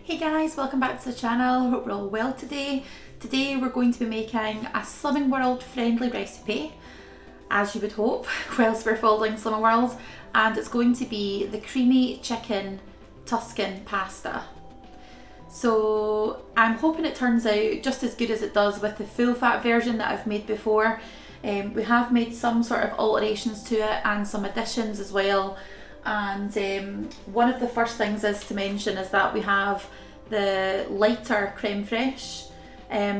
Hey guys, welcome back to the channel. Hope we're all well today. Today we're going to be making a Slimming World friendly recipe, as you would hope, whilst we're following Slimming World, and it's going to be the Creamy Chicken Tuscan Pasta. So I'm hoping it turns out just as good as it does with the full fat version that I've made before. We have made some sort of alterations to it and some additions as well. And one of the first things is to mention is that we have the lighter creme fraiche.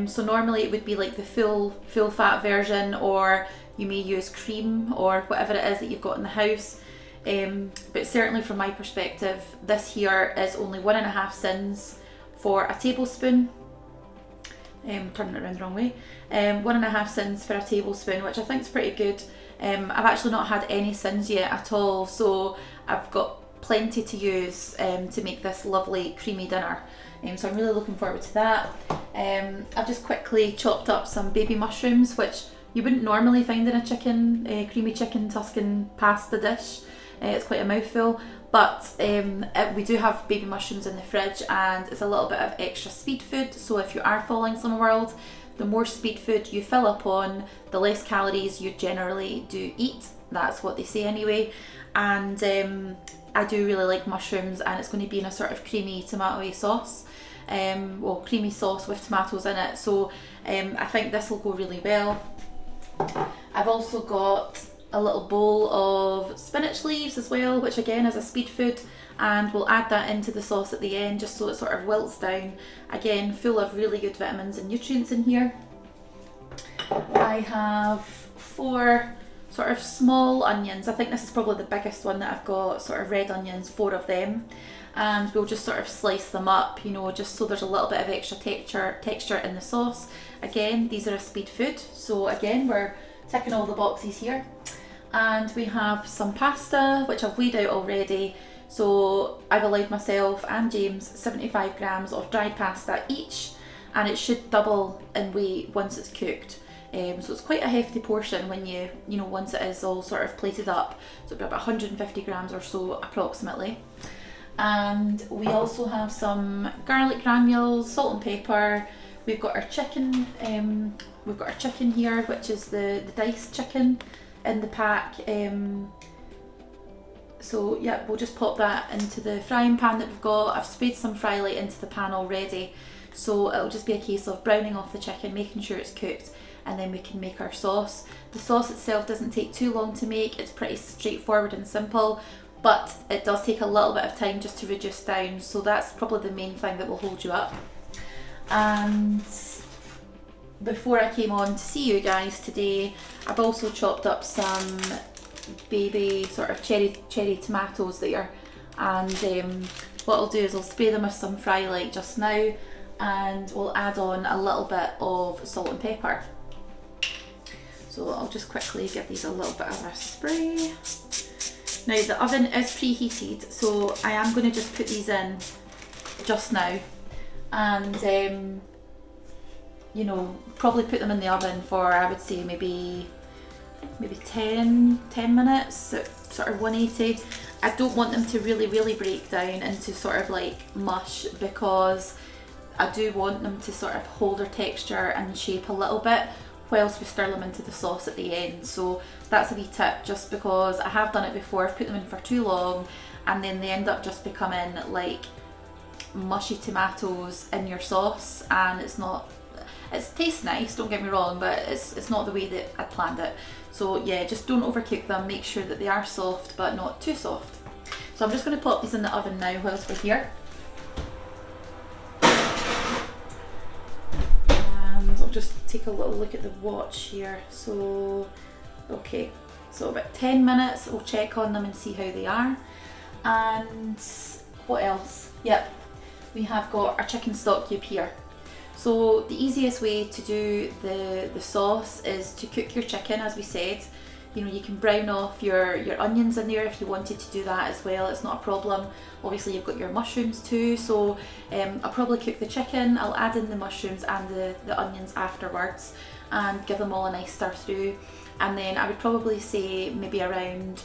So normally it would be like the full fat version, or you may use cream or whatever it is that you've got in the house. But certainly from my perspective, this here is only 1.5 cents for a tablespoon. Turning it around the wrong way. 1.5 cents for a tablespoon, which I think is pretty good. I've actually not had any sins yet at all, so I've got plenty to use to make this lovely creamy dinner. So I'm really looking forward to that. I've just quickly chopped up some baby mushrooms, which you wouldn't normally find in a creamy chicken Tuscan pasta dish. It's quite a mouthful, but we do have baby mushrooms in the fridge, and it's a little bit of extra speed food. So if you are following Slimming World, the more speed food you fill up on, the less calories you generally do eat. That's what they say anyway. And I do really like mushrooms, and it's going to be in a sort of creamy tomatoey sauce. Well, creamy sauce with tomatoes in it. So I think this will go really well. I've also got a little bowl of spinach leaves as well, which again is a speed food, and we'll add that into the sauce at the end just so it sort of wilts down. Again, full of really good vitamins and nutrients in here. I have 4 sort of small onions. I think this is probably the biggest one that I've got, sort of red onions, 4 of them. And we'll just sort of slice them up, you know, just so there's a little bit of extra texture in the sauce. Again, these are a speed food, so again, we're ticking all the boxes here. And we have some pasta, which I've weighed out already. So I've allowed myself and James 75 grams of dried pasta each, and it should double in weight once it's cooked. So it's quite a hefty portion when you know, once it is all sort of plated up. So it'll be about 150 grams or so approximately. And we also have some garlic granules, salt and pepper. We've got our chicken. We've got our chicken here, which is the diced chicken in the pack. So yeah, we'll just pop that into the frying pan that we've got. I've sprayed some fry light into the pan already, so it'll just be a case of browning off the chicken, making sure it's cooked, and then we can make our sauce. The sauce itself doesn't take too long to make. It's pretty straightforward and simple, but it does take a little bit of time just to reduce down, so that's probably the main thing that will hold you up. And before I came on to see you guys today, I've also chopped up some baby sort of cherry tomatoes there, and what I'll do is I'll spray them with some fry light just now, and we'll add on a little bit of salt and pepper. So I'll just quickly give these a little bit of a spray. Now the oven is preheated, so I am going to just put these in just now, and you know, probably put them in the oven for, I would say, maybe 10 minutes at sort of 180. I don't want them to really break down into sort of like mush, because I do want them to sort of hold their texture and shape a little bit whilst we stir them into the sauce at the end. So that's a wee tip, just because I have done it before. I've put them in for too long, and then they end up just becoming like mushy tomatoes in your sauce, and it tastes nice, don't get me wrong, but it's not the way that I planned it. So yeah, just don't overcook them. Make sure that they are soft, but not too soft. So I'm just going to pop these in the oven now whilst we're here. And I'll just take a little look at the watch here. So, okay, so about 10 minutes, we'll check on them and see how they are. And what else? Yep, we have got our chicken stock cube here. So the easiest way to do the sauce is to cook your chicken, as we said. You know, you can brown off your onions in there if you wanted to do that as well. It's not a problem. Obviously you've got your mushrooms too, so I'll probably cook the chicken, I'll add in the mushrooms and the onions afterwards, and give them all a nice stir through. And then I would probably say maybe around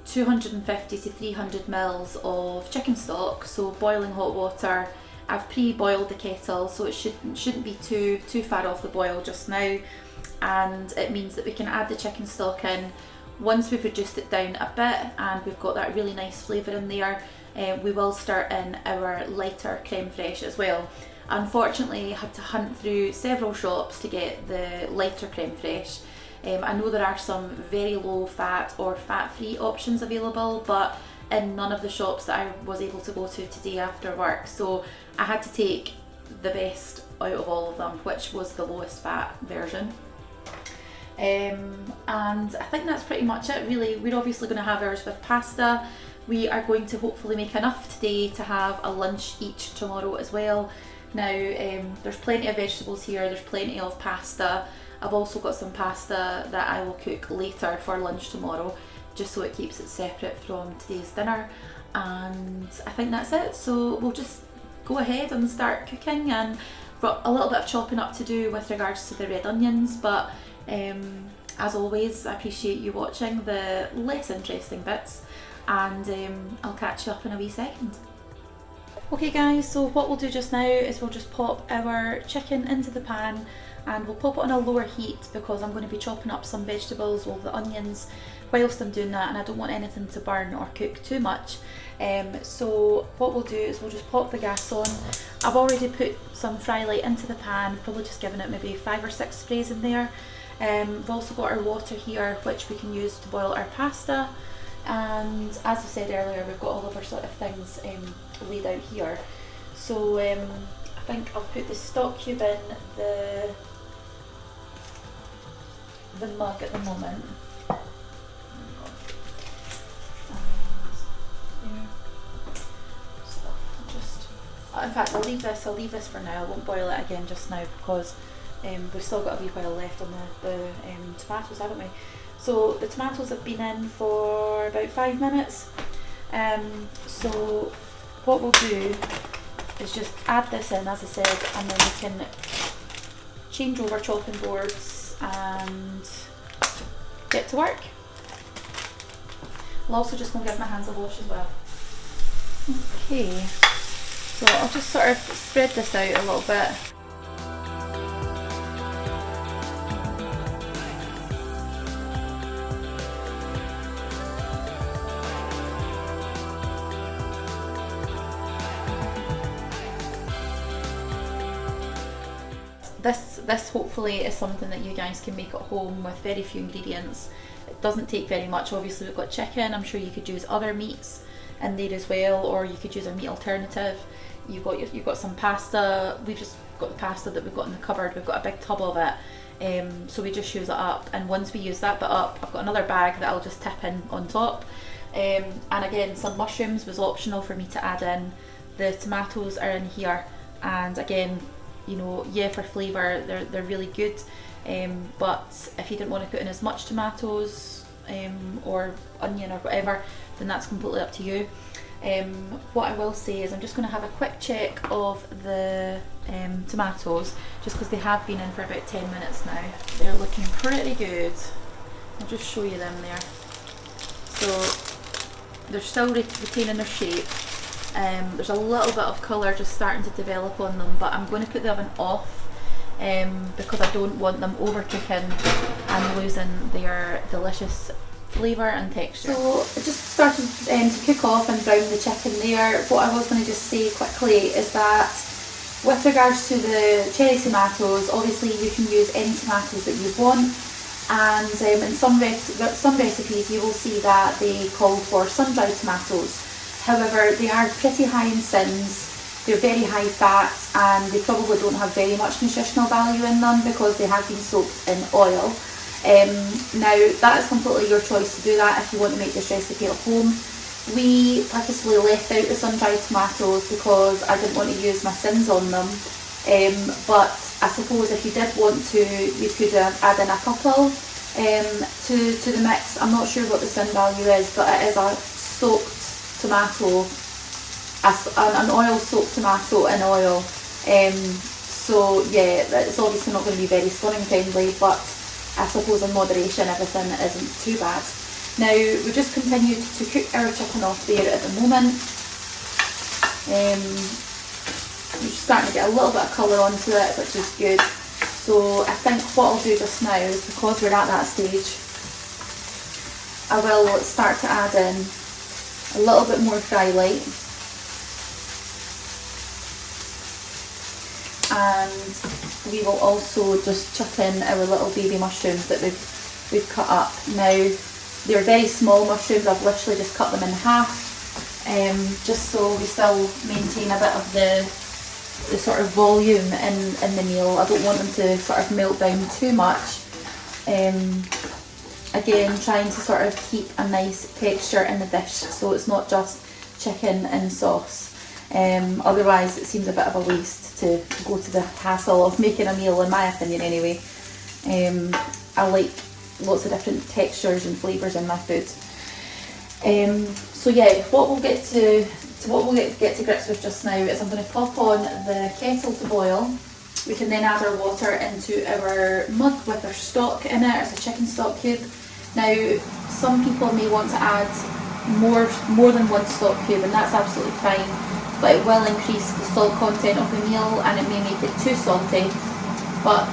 250 to 300 mils of chicken stock, so boiling hot water, I've pre-boiled the kettle, so it shouldn't be too far off the boil just now, and it means that we can add the chicken stock in once we've reduced it down a bit and we've got that really nice flavour in there. We will start in our lighter creme fraiche as well. Unfortunately, I had to hunt through several shops to get the lighter creme fraiche. I know there are some very low fat or fat free options available, but in none of the shops that I was able to go to today after work, so I had to take the best out of all of them, which was the lowest fat version. And I think that's pretty much it really. We're obviously going to have ours with pasta. We are going to hopefully make enough today to have a lunch each tomorrow as well. Now there's plenty of vegetables here, there's plenty of pasta. I've also got some pasta that I will cook later for lunch tomorrow, just so it keeps it separate from today's dinner. And I think that's it, so we'll just go ahead and start cooking, and I've got a little bit of chopping up to do with regards to the red onions, but as always, I appreciate you watching the less interesting bits, and I'll catch you up in a wee second. Okay guys, so what we'll do just now is we'll just pop our chicken into the pan, and we'll pop it on a lower heat because I'm going to be chopping up some vegetables with the onions whilst I'm doing that, and I don't want anything to burn or cook too much. So what we'll do is we'll just pop the gas on. I've already put some fry light into the pan, probably just giving it maybe 5 or 6 sprays in there. We've also got our water here, which we can use to boil our pasta, and as I said earlier, we've got all of our sort of things laid out here. So I think I'll put the stock cube in the mug at the moment. In fact, I'll leave this for now. I won't boil it again just now because we've still got a wee while left on the tomatoes, haven't we? So the tomatoes have been in for about 5 minutes. So what we'll do is just add this in, as I said, and then we can change over chopping boards and get to work. I'll also just go and give my hands a wash as well. Okay, so I'll just sort of spread this out a little bit. This hopefully is something that you guys can make at home with very few ingredients. It doesn't take very much. Obviously we've got chicken, I'm sure you could use other meats in there as well, or you could use a meat alternative. You've got some pasta. We've just got the pasta that we've got in the cupboard. We've got a big tub of it, so we just use it up, and once we use that bit up, I've got another bag that I'll just tip in on top. And again, some mushrooms was optional for me to add in. The tomatoes are in here, and again, you know, yeah, for flavour they're really good, but if you didn't want to put in as much tomatoes or onion or whatever, then that's completely up to you. What I will say is I'm just going to have a quick check of the tomatoes, just because they have been in for about 10 minutes now. They're looking pretty good. I'll just show you them there. So they're still retaining their shape. There's a little bit of colour just starting to develop on them, but I'm going to put the oven off because I don't want them over cooking and losing their delicious flavour and texture. So I just started to cook off and brown the chicken there. What I was going to just say quickly is that with regards to the cherry tomatoes, obviously you can use any tomatoes that you want, and in some recipes you will see that they call for sun-dried tomatoes. However, they are pretty high in sins, they're very high fat, and they probably don't have very much nutritional value in them because they have been soaked in oil. Now that is completely your choice to do that if you want to make this recipe at home. We purposefully left out the sun-dried tomatoes because I didn't want to use my sins on them, but I suppose if you did want to, you could add in a couple to the mix. I'm not sure what the sin value is, but it is a soaked tomato, an oil soaked tomato in oil, so yeah, it's obviously not going to be very slimming friendly, but I suppose in moderation everything isn't too bad. Now we just continued to cook our chicken off there at the moment. starting to get a little bit of colour onto it, which is good. So I think what I'll do just now is, because we're at that stage, I will start to add in a little bit more garlic, and we will also just chuck in our little baby mushrooms that we've cut up. Now they're very small mushrooms, I've literally just cut them in half, just so we still maintain a bit of the sort of volume in the meal. I don't want them to sort of melt down too much. Again, trying to sort of keep a nice texture in the dish, so it's not just chicken and sauce. Otherwise it seems a bit of a waste to go to the hassle of making a meal, in my opinion anyway. I like lots of different textures and flavours in my food. So yeah, what we'll get to grips with just now is I'm going to pop on the kettle to boil. We can then add our water into our mug with our stock in it. It's a chicken stock cube. Now, some people may want to add more than one stock cube, and that's absolutely fine, but it will increase the salt content of the meal and it may make it too salty. But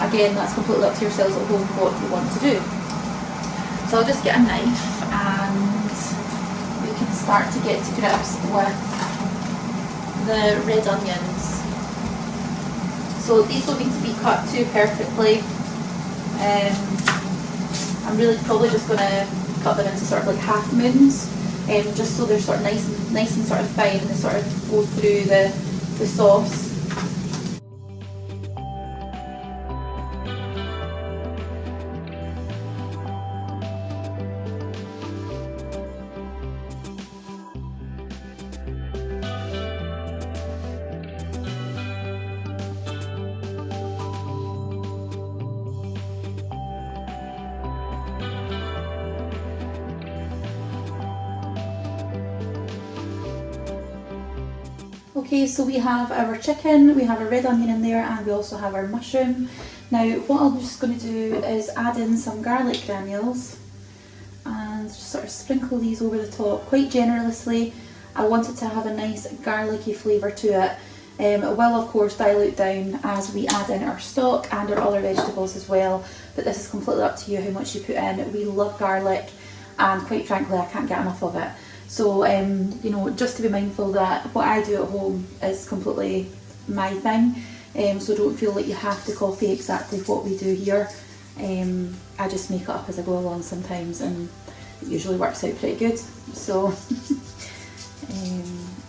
again, that's completely up to yourselves at home what you want to do. So I'll just get a knife and we can start to get to grips with the red onions. So these don't need to be cut too perfectly. I'm really probably just going to cut them into sort of like half moons, just so they're sort of nice and sort of fine, and they sort of go through the sauce. Okay, so we have our chicken, we have a red onion in there, and we also have our mushroom. Now what I'm just going to do is add in some garlic granules and just sort of sprinkle these over the top quite generously. I want it to have a nice garlicky flavour to it. It will of course dilute down as we add in our stock and our other vegetables as well, but this is completely up to you how much you put in. We love garlic and quite frankly I can't get enough of it. So, you know, just to be mindful that what I do at home is completely my thing, so don't feel like you have to copy exactly what we do here. I just make it up as I go along sometimes and it usually works out pretty good. So,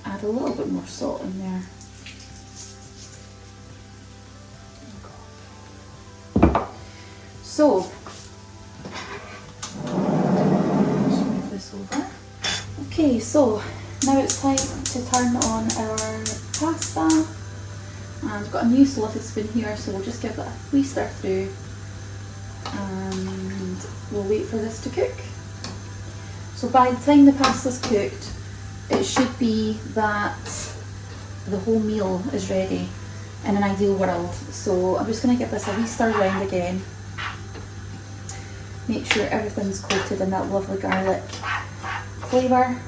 add a little bit more salt in there. So, just move this over. Okay, so now it's time to turn on our pasta, and I've got a new slotted spoon here, so we'll just give that a wee stir through and we'll wait for this to cook. So by the time the pasta's cooked, it should be that the whole meal is ready in an ideal world. So I'm just going to give this a wee stir round again, make sure everything's coated in that lovely garlic flavour.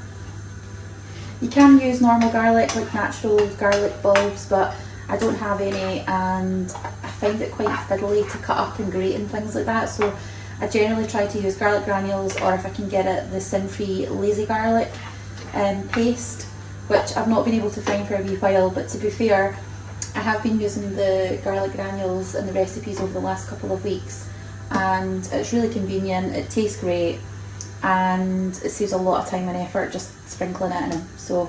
You can use normal garlic, like natural garlic bulbs, but I don't have any and I find it quite fiddly to cut up and grate and things like that, so I generally try to use garlic granules, or if I can get it, the sin-free lazy garlic paste, which I've not been able to find for a wee while, but to be fair, I have been using the garlic granules in the recipes over the last couple of weeks and it's really convenient, it tastes great, and it saves a lot of time and effort just sprinkling it in them. So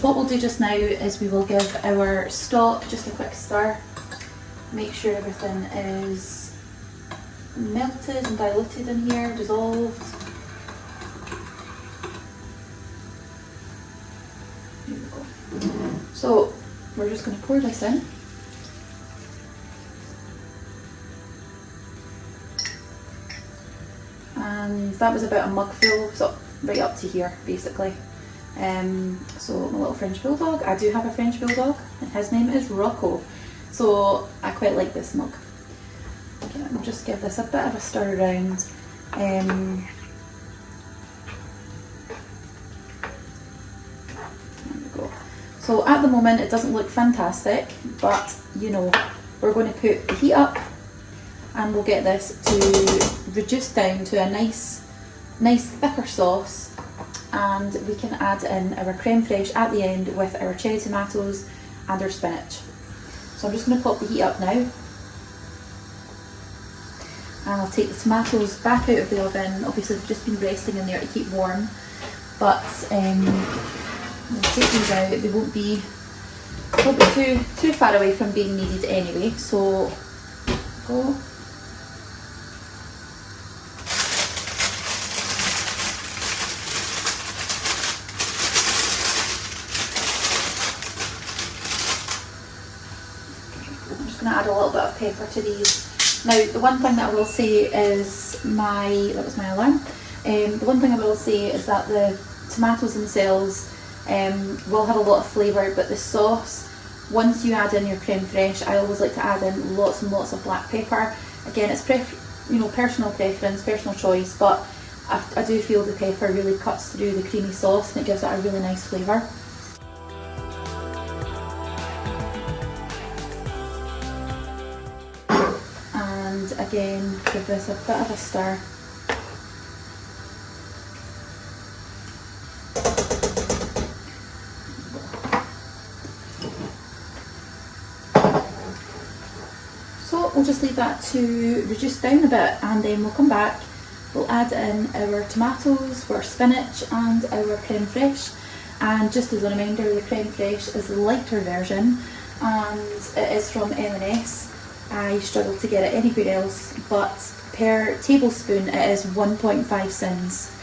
what we'll do just now is we will give our stock just a quick stir, make sure everything is melted and diluted in here, dissolved. Here we go. So we're just going to pour this in. And that was about a mug full, so right up to here basically. So my little French bulldog, I do have a French bulldog and his name is Rocco, so I quite like this mug. Okay, I'll just give this a bit of a stir around. There we go. So at the moment it doesn't look fantastic, but you know, we're going to put the heat up and we'll get this to reduce down to a nice thicker sauce, and we can add in our creme fraiche at the end with our cherry tomatoes and our spinach. So I'm just going to pop the heat up now, and I'll take the tomatoes back out of the oven. Obviously they've just been resting in there to keep warm, but we'll take these out. They won't be too far away from being needed anyway, so go. Add a little bit of pepper to these. Now the one thing that I will say is that was my alarm. The one thing I will say is that the tomatoes themselves will have a lot of flavour, but the sauce, once you add in your creme fraiche, I always like to add in lots and lots of black pepper. Again, it's personal preference, personal choice, but I do feel the pepper really cuts through the creamy sauce and it gives it a really nice flavour. Again, give this a bit of a stir. So we'll just leave that to reduce down a bit, and then we'll come back, we'll add in our tomatoes, our spinach and our creme fraiche. And just as a reminder, the creme fraiche is the lighter version and it is from M&S. I struggle to get it anywhere else, but per tablespoon it is 1.5 cents.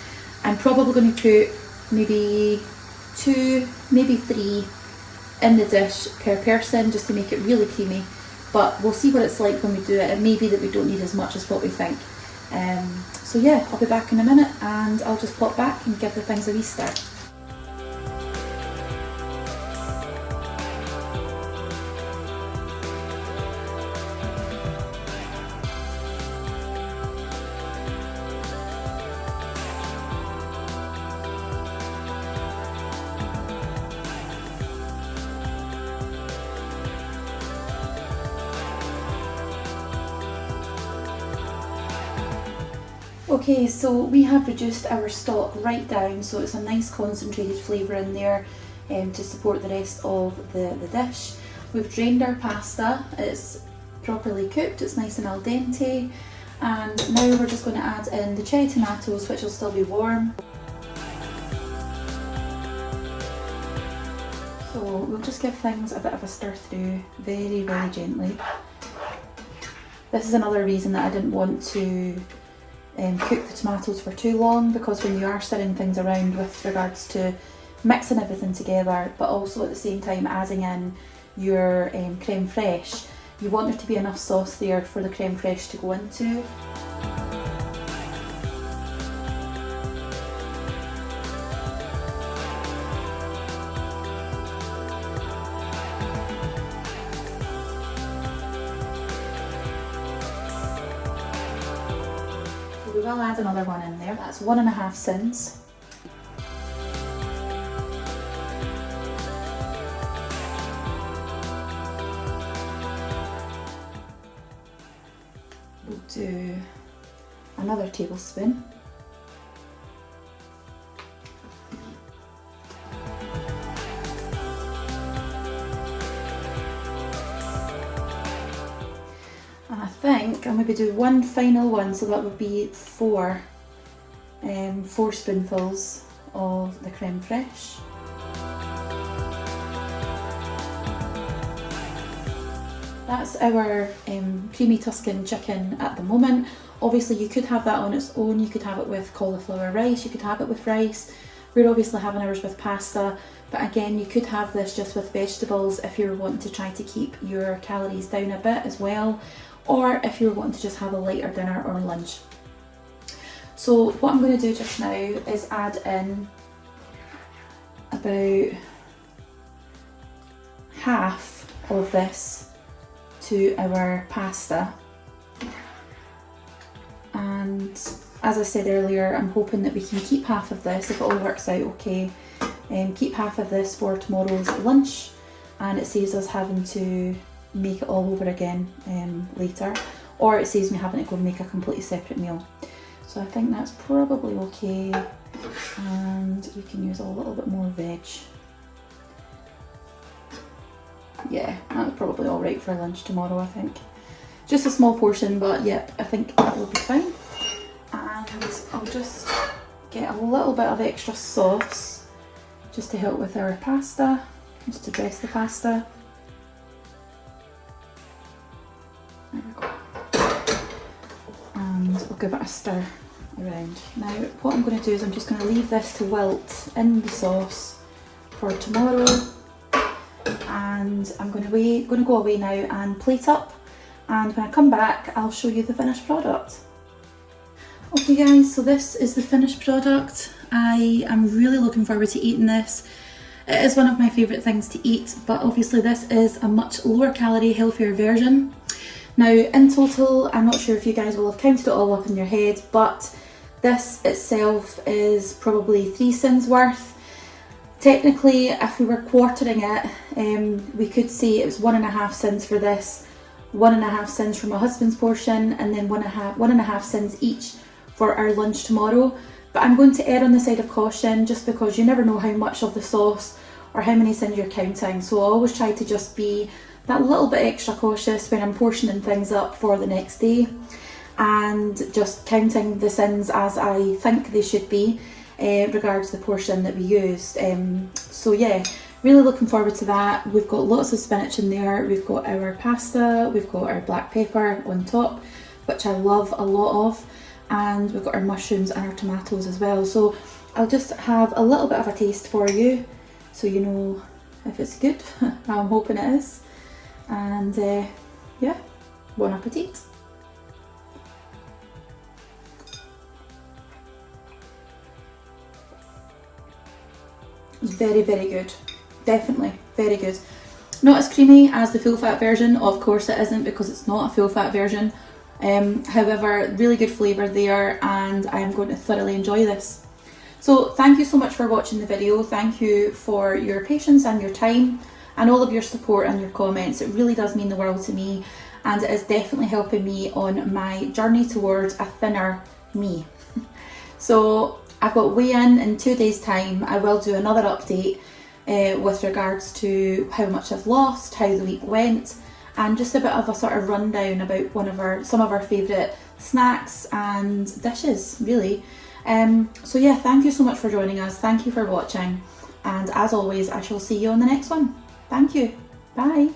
I'm probably going to put maybe 2, maybe 3 in the dish per person just to make it really creamy, but we'll see what it's like when we do it. It may be that we don't need as much as what we think. So yeah, I'll be back in a minute and I'll just pop back and give the things a wee stir. Okay, so we have reduced our stock right down, so it's a nice concentrated flavour in there to support the rest of the dish. We've drained our pasta, it's properly cooked, it's nice and al dente, and now we're just going to add in the cherry tomatoes, which will still be warm. So we'll just give things a bit of a stir through, very, very gently. This is another reason that I didn't want to cook the tomatoes for too long, because when you are stirring things around with regards to mixing everything together, but also at the same time adding in your creme fraiche, you want there to be enough sauce there for the creme fraiche to go into. We will add another one in there. That's 1.5 cents. We'll do another tablespoon. I think I'll maybe do one final one, so that would be 4 spoonfuls of the creme fraiche. That's our creamy Tuscan chicken at the moment. Obviously you could have that on its own, you could have it with cauliflower rice, you could have it with rice. We're obviously having ours with pasta, but again you could have this just with vegetables if you're wanting to try to keep your calories down a bit as well, or if you're wanting to just have a lighter dinner or lunch. So what I'm going to do just now is add in about half of this to our pasta, and as I said earlier, I'm hoping that we can keep half of this if it all works out okay. keep half of this for tomorrow's lunch, and it saves us having to make it all over again later, or it saves me having to go and make a completely separate meal. So I think that's probably okay, and we can use a little bit more veg. Yeah, that's probably all right for lunch tomorrow, I think. Just a small portion, but yep, I think that will be fine. And I'll just get a little bit of extra sauce just to help with our pasta, just to dress the pasta. There we go. And we'll give it a stir around. Now what I'm going to do is I'm just going to leave this to wilt in the sauce for tomorrow, and I'm going to go away now and plate up, and when I come back I'll show you the finished product. Okay guys, so this is the finished product. I am really looking forward to eating this. It is one of my favourite things to eat, but obviously this is a much lower calorie, healthier version. Now in total, I'm not sure if you guys will have counted it all up in your head, but this itself is probably 3 sins worth. Technically, if we were quartering it, we could say it was 1.5 sins for this, 1.5 sins for my husband's portion, and then 1.5 sins each for our lunch tomorrow. But I'm going to err on the side of caution, just because you never know how much of the sauce or how many sins you're counting. So I always try to just be that little bit extra cautious when I'm portioning things up for the next day, and just counting the sins as I think they should be, regards the portion that we used. So yeah, really looking forward to that. We've got lots of spinach in there, we've got our pasta, we've got our black pepper on top, which I love a lot of, and we've got our mushrooms and our tomatoes as well. So I'll just have a little bit of a taste for you so you know if it's good. I'm hoping it is. And yeah, bon appetit. It's very, very good. Definitely very good. Not as creamy as the full fat version, of course it isn't, because it's not a full fat version. However, really good flavour there, and I'm going to thoroughly enjoy this. So thank you so much for watching the video. Thank you for your patience and your time and all of your support and your comments. It really does mean the world to me, and it is definitely helping me on my journey towards a thinner me. So I've got weigh-in 2 days time. I will do another update with regards to how much I've lost, how the week went, and just a bit of a sort of rundown about some of our favourite snacks and dishes, really. So yeah, thank you so much for joining us. Thank you for watching, and as always, I shall see you on the next one. Thank you. Bye.